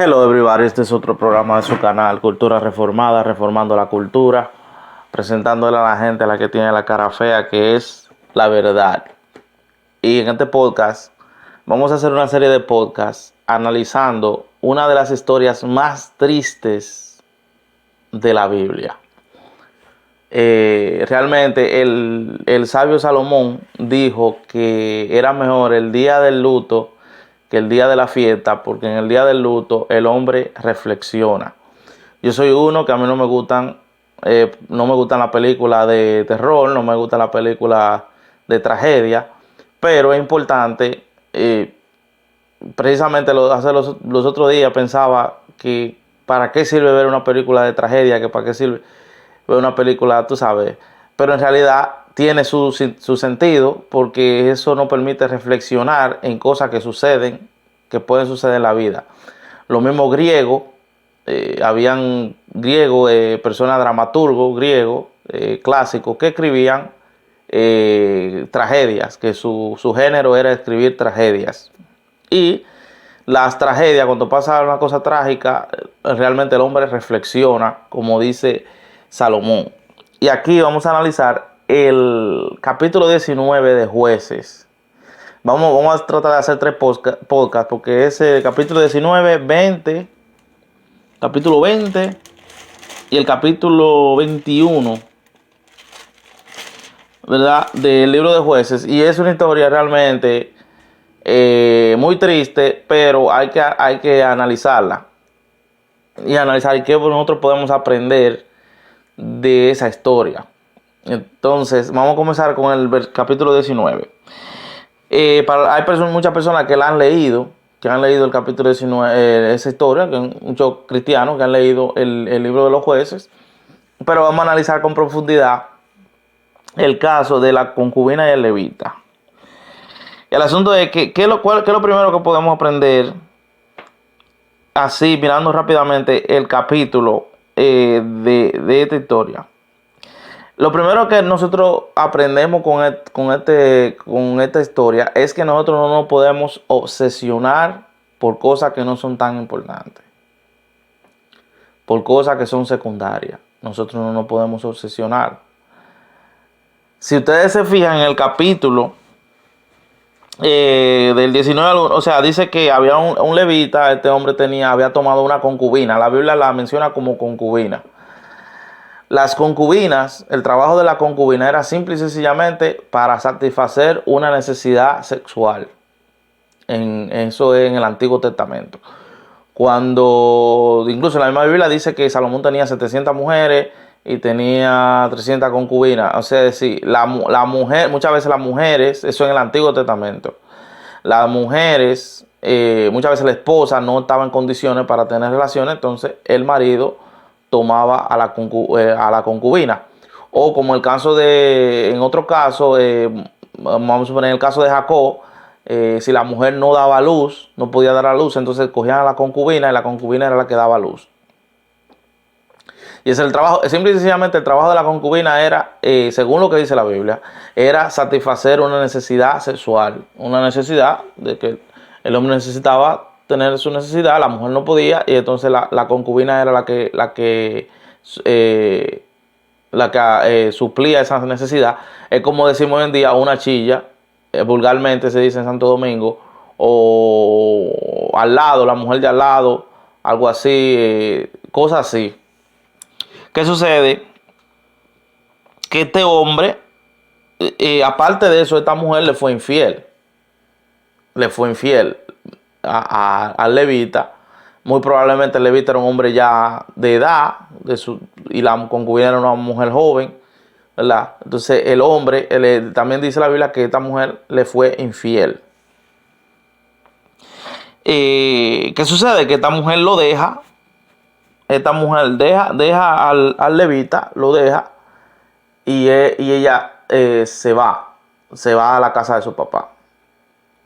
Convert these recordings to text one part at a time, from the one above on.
Hello everybody, este es otro programa de su canal Cultura Reformada, reformando la cultura, presentándole a la gente a la que tiene la cara fea, que es la verdad. Y en este podcast vamos a hacer una serie de podcasts analizando una de las historias más tristes de la Biblia. Realmente el sabio Salomón dijo que era mejor el día del luto que el día de la fiesta, porque en el día del luto el hombre reflexiona. Yo soy uno que a mí no me gustan las películas de terror, no me gustan las películas de tragedia, pero es importante, precisamente hace los otros días pensaba que para qué sirve ver una película de tragedia, que para qué sirve ver una película, tú sabes, pero en realidad tiene su sentido, porque eso nos permite reflexionar en cosas que suceden, que pueden suceder en la vida. Lo mismo griego, habían griegos, personas dramaturgos griegos clásicos que escribían tragedias, que su género era escribir tragedias. Y las tragedias, cuando pasa una cosa trágica, realmente el hombre reflexiona, como dice Salomón. Y aquí vamos a analizar el capítulo 19 de Jueces. Vamos a tratar de hacer tres podcasts, porque es el capítulo 19, 20, capítulo 20 y el capítulo 21, ¿verdad? Del libro de Jueces. Y es una historia realmente muy triste, pero hay que analizarla. Y analizar qué nosotros podemos aprender de esa historia. Entonces, vamos a comenzar con el capítulo 19. Hay muchas personas que que han leído el capítulo 19, esa historia, que hay muchos cristianos que han leído el libro de los Jueces, pero vamos a analizar con profundidad el caso de la concubina y el levita. El asunto es que, ¿qué es lo primero que podemos aprender? Así, mirando rápidamente el capítulo de esta historia. Lo primero que nosotros aprendemos con esta historia es que nosotros no nos podemos obsesionar por cosas que no son tan importantes, por cosas que son secundarias. Nosotros no nos podemos obsesionar. Si ustedes se fijan en el capítulo del 19, o sea, dice que había un levita, este hombre había tomado una concubina. La Biblia la menciona como concubina. Las concubinas, el trabajo de la concubina era simple y sencillamente para satisfacer una necesidad sexual. Eso es en el Antiguo Testamento. Incluso la misma Biblia dice que Salomón tenía 700 mujeres y tenía 300 concubinas. O sea, decir, la mujer, muchas veces las mujeres, eso en el Antiguo Testamento, las mujeres, muchas veces la esposa no estaba en condiciones para tener relaciones, entonces el marido tomaba a la concubina. O como en otro caso, vamos a suponer el caso de Jacob, si la mujer no daba luz, no podía dar a luz, entonces cogían a la concubina y la concubina era la que daba luz. Y es el trabajo, simple y sencillamente el trabajo de la concubina era, según lo que dice la Biblia, era satisfacer una necesidad sexual, una necesidad de que el hombre necesitaba tener su necesidad, la mujer no podía, y entonces la concubina era la que suplía esa necesidad. Es como decimos hoy en día una chilla, vulgarmente se dice en Santo Domingo, o al lado, la mujer de al lado, algo así, cosas así. ¿Qué sucede? Que este hombre, aparte de eso, esta mujer le fue infiel. Le fue infiel al levita. Muy probablemente el levita era un hombre ya de edad, y la concubina era una mujer joven, ¿verdad? Entonces el hombre, también dice la Biblia que esta mujer le fue infiel. ¿Qué sucede? Que esta mujer lo deja. Esta mujer deja al levita, lo deja, y ella se va a la casa de su papá.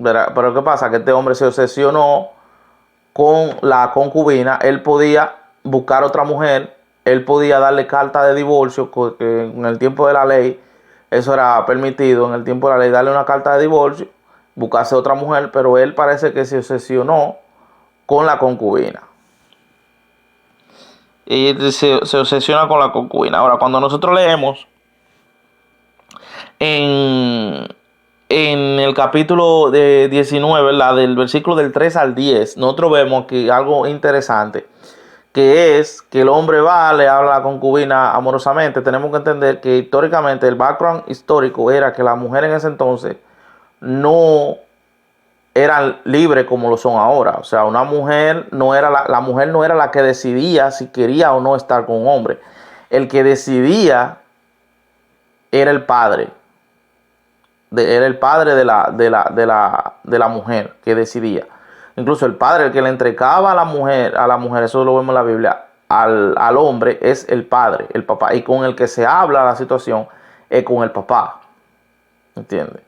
Pero ¿qué pasa? Que este hombre se obsesionó con la concubina. Él podía buscar otra mujer, él podía darle carta de divorcio, porque en el tiempo de la ley eso era permitido, en el tiempo de la ley darle una carta de divorcio, buscarse otra mujer, pero él parece que se obsesionó con la concubina. y se obsesiona con la concubina. Ahora, cuando nosotros leemos en, en el capítulo de 19, ¿verdad? Del versículo del 3 al 10, nosotros vemos que algo interesante, que es que el hombre va, le habla a la concubina amorosamente. Tenemos que entender que históricamente el background histórico era que las mujeres en ese entonces no eran libres como lo son ahora. O sea, una mujer no era la mujer no era la que decidía si quería o no estar con un hombre. El que decidía era el padre. Era el padre de la mujer que decidía. Incluso el padre, el que le entregaba a la mujer, eso lo vemos en la Biblia, al hombre, es el padre, el papá. Y con el que se habla la situación es con el papá. ¿Entiendes?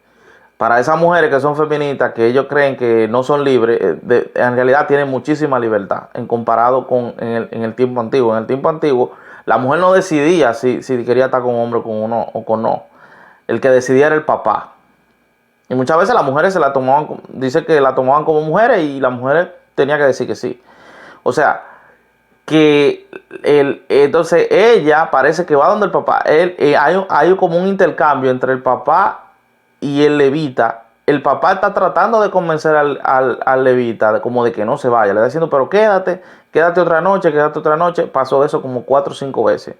Para esas mujeres que son feministas, que ellos creen que no son libres, en realidad tienen muchísima libertad en comparado con en el tiempo antiguo. En el tiempo antiguo, la mujer no decidía si quería estar con un hombre con uno o con no. El que decidía era el papá. Y muchas veces las mujeres se la tomaban, dice que la tomaban como mujeres y las mujeres tenían que decir que sí. O sea, que entonces ella parece que va donde el papá. Hay como un intercambio entre el papá y el levita. El papá está tratando de convencer al levita como de que no se vaya. Le está diciendo, pero quédate otra noche, quédate otra noche. Pasó eso como 4 o 5 veces.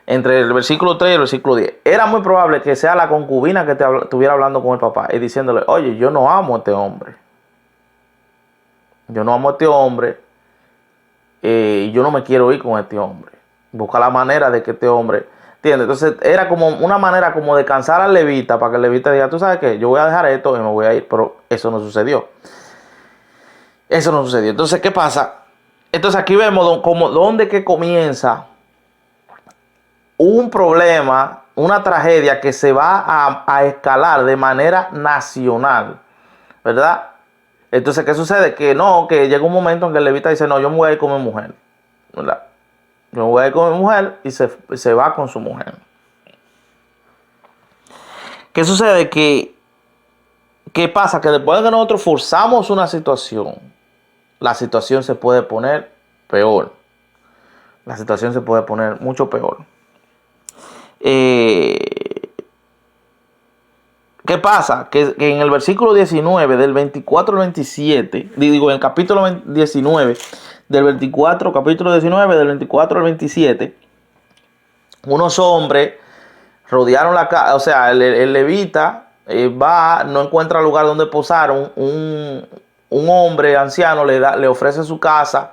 Entre el versículo 3 y el versículo 10. Era muy probable que sea la concubina que estuviera hablando con el papá y diciéndole, oye, yo no amo a este hombre. Yo no amo a este hombre. Yo no me quiero ir con este hombre. Busca la manera de que este hombre, ¿entiendes? Entonces era como una manera como de cansar al levita para que el levita diga, tú sabes qué, yo voy a dejar esto y me voy a ir. Pero eso no sucedió. Eso no sucedió. Entonces, ¿qué pasa? Entonces aquí vemos como dónde que comienza un problema, una tragedia que se va a escalar de manera nacional, ¿verdad? Entonces, ¿qué sucede? Que no, que llega un momento en que el levita dice, no, yo me voy a ir con mi mujer, ¿verdad? Yo me voy a ir con mi mujer y se va con su mujer. ¿Qué sucede? ¿Qué pasa? Que después de que nosotros forzamos una situación, la situación se puede poner peor. La situación se puede poner mucho peor. ¿Qué pasa? Que en el versículo 19, del 24 al 27, digo, en el capítulo 19, del 24, capítulo 19, del 24 al 27, unos hombres rodearon la casa, o sea, el levita no encuentra lugar donde posar, un hombre anciano le ofrece su casa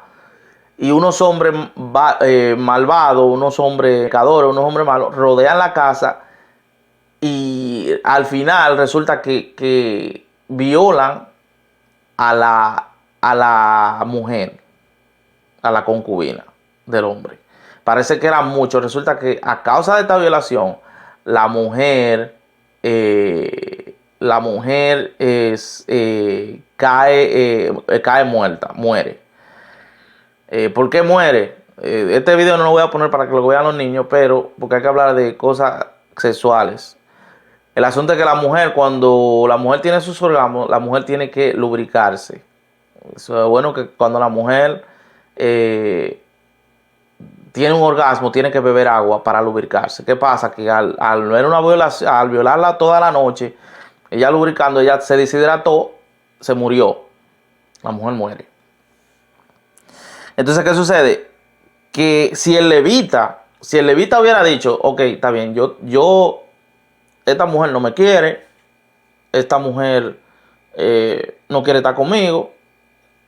y unos hombres malvados, unos hombres pecadores, unos hombres malos, rodean la casa. Y al final resulta que violan a la mujer, a la concubina del hombre. Parece que eran muchos. Resulta que a causa de esta violación, la mujer cae muerta, muere. ¿Por qué muere? Este video no lo voy a poner para que lo vean los niños, pero porque hay que hablar de cosas sexuales. El asunto es que la mujer, cuando la mujer tiene sus orgasmos, la mujer tiene que lubricarse. Eso es bueno que cuando la mujer tiene un orgasmo, tiene que beber agua para lubricarse. ¿Qué pasa? Que al ver una violación, al violarla toda la noche, ella lubricando, ella se deshidrató, se murió. La mujer muere. Entonces, ¿qué sucede? Que si el levita hubiera dicho, ok, está bien, esta mujer no me quiere, esta mujer no quiere estar conmigo,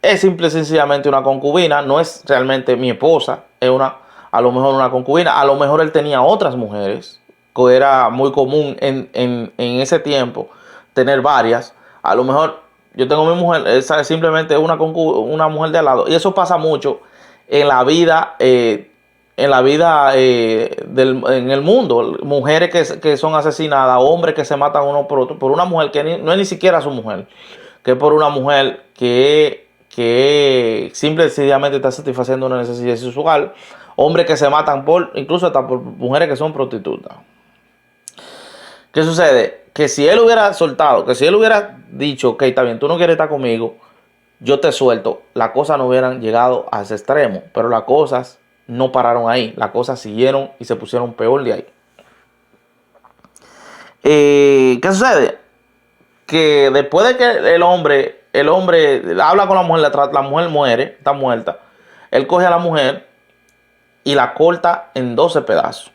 es simple y sencillamente una concubina, no es realmente mi esposa, es a lo mejor una concubina, a lo mejor él tenía otras mujeres, que era muy común en ese tiempo tener varias, a lo mejor yo tengo mi mujer, esa es simplemente una mujer de al lado, y eso pasa mucho en la vida, en el mundo, mujeres que son asesinadas, hombres que se matan uno por otro, por una mujer que no es ni siquiera su mujer, que es por una mujer que simple y sencillamente está satisfaciendo una necesidad sexual, hombres que se matan incluso hasta por mujeres que son prostitutas. ¿Qué sucede? Que si él hubiera soltado, que si él hubiera dicho, ok, está bien, tú no quieres estar conmigo, yo te suelto, las cosas no hubieran llegado a ese extremo, pero las cosas no pararon ahí. Las cosas siguieron y se pusieron peor de ahí. ¿Qué sucede? Que después de que el hombre habla con la mujer, la mujer muere, está muerta. Él coge a la mujer y la corta en 12 pedazos.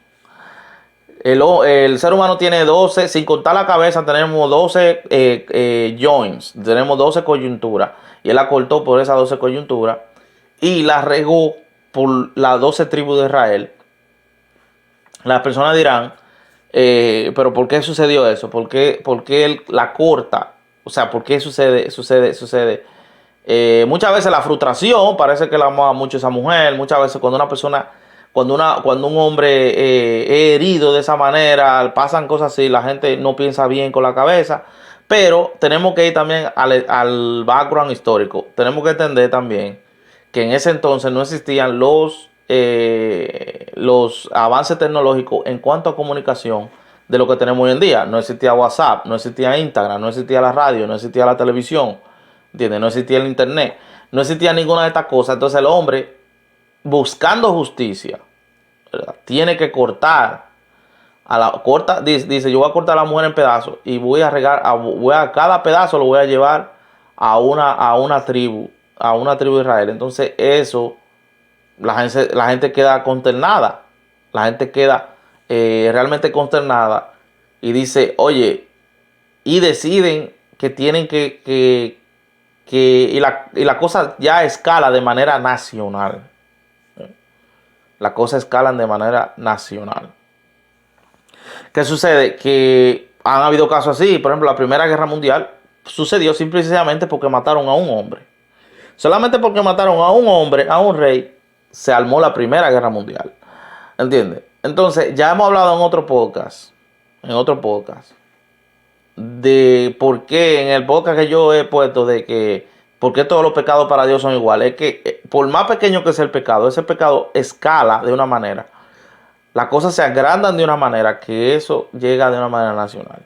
El ser humano tiene 12, sin contar la cabeza, tenemos 12 joints, tenemos 12 coyunturas. Y él la cortó por esas 12 coyunturas y la regó por las 12 tribus de Israel. Las personas dirán, pero ¿por qué sucedió eso? ¿Por qué él la corta? O sea, ¿por qué sucede? Muchas veces la frustración, parece que la amaba mucho esa mujer. Muchas veces cuando una persona, cuando un hombre es herido de esa manera, pasan cosas así, la gente no piensa bien con la cabeza. Pero tenemos que ir también al background histórico. Tenemos que entender también que en ese entonces no existían los avances tecnológicos en cuanto a comunicación de lo que tenemos hoy en día. No existía WhatsApp, no existía Instagram, no existía la radio, no existía la televisión, ¿entiendes? No existía el internet, no existía ninguna de estas cosas. Entonces el hombre, buscando justicia, ¿verdad?, tiene que cortar dice, yo voy a cortar a la mujer en pedazos y voy a regar, cada pedazo lo voy a llevar a una tribu de Israel. Entonces eso, la gente queda consternada, la gente queda realmente consternada y dice, oye, y deciden que tienen y la cosa ya escala de manera nacional. La cosa escala de manera nacional. ¿Qué sucede? Que han habido casos así. Por ejemplo, la Primera Guerra Mundial sucedió simplemente porque mataron a un hombre. Solamente porque mataron a un hombre, a un rey, se armó la Primera Guerra Mundial. ¿Entiendes? Entonces, ya hemos hablado en otro podcast, de por qué, en el podcast que yo he puesto, de que por qué todos los pecados para Dios son iguales. Es que por más pequeño que sea el pecado, ese pecado escala de una manera. Las cosas se agrandan de una manera que eso llega de una manera nacional.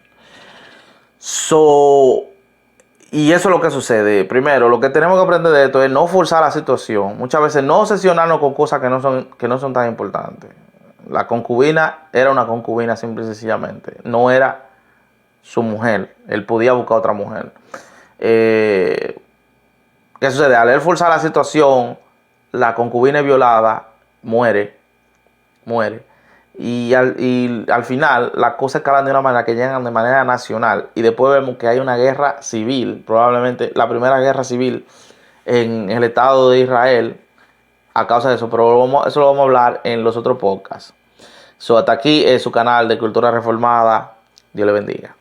Y eso es lo que sucede. Primero, lo que tenemos que aprender de esto es no forzar la situación. Muchas veces no obsesionarnos con cosas que no son tan importantes. La concubina era una concubina simple y sencillamente. No era su mujer. Él podía buscar otra mujer. ¿Qué sucede? Al él forzar la situación, la concubina es violada, muere. Y al final las cosas escalan de una manera que llegan de manera nacional y después vemos que hay una guerra civil, probablemente la primera guerra civil en el Estado de Israel a causa de eso, pero eso lo vamos a hablar en los otros podcasts. Hasta aquí es su canal de Cultura Reformada. Dios le bendiga.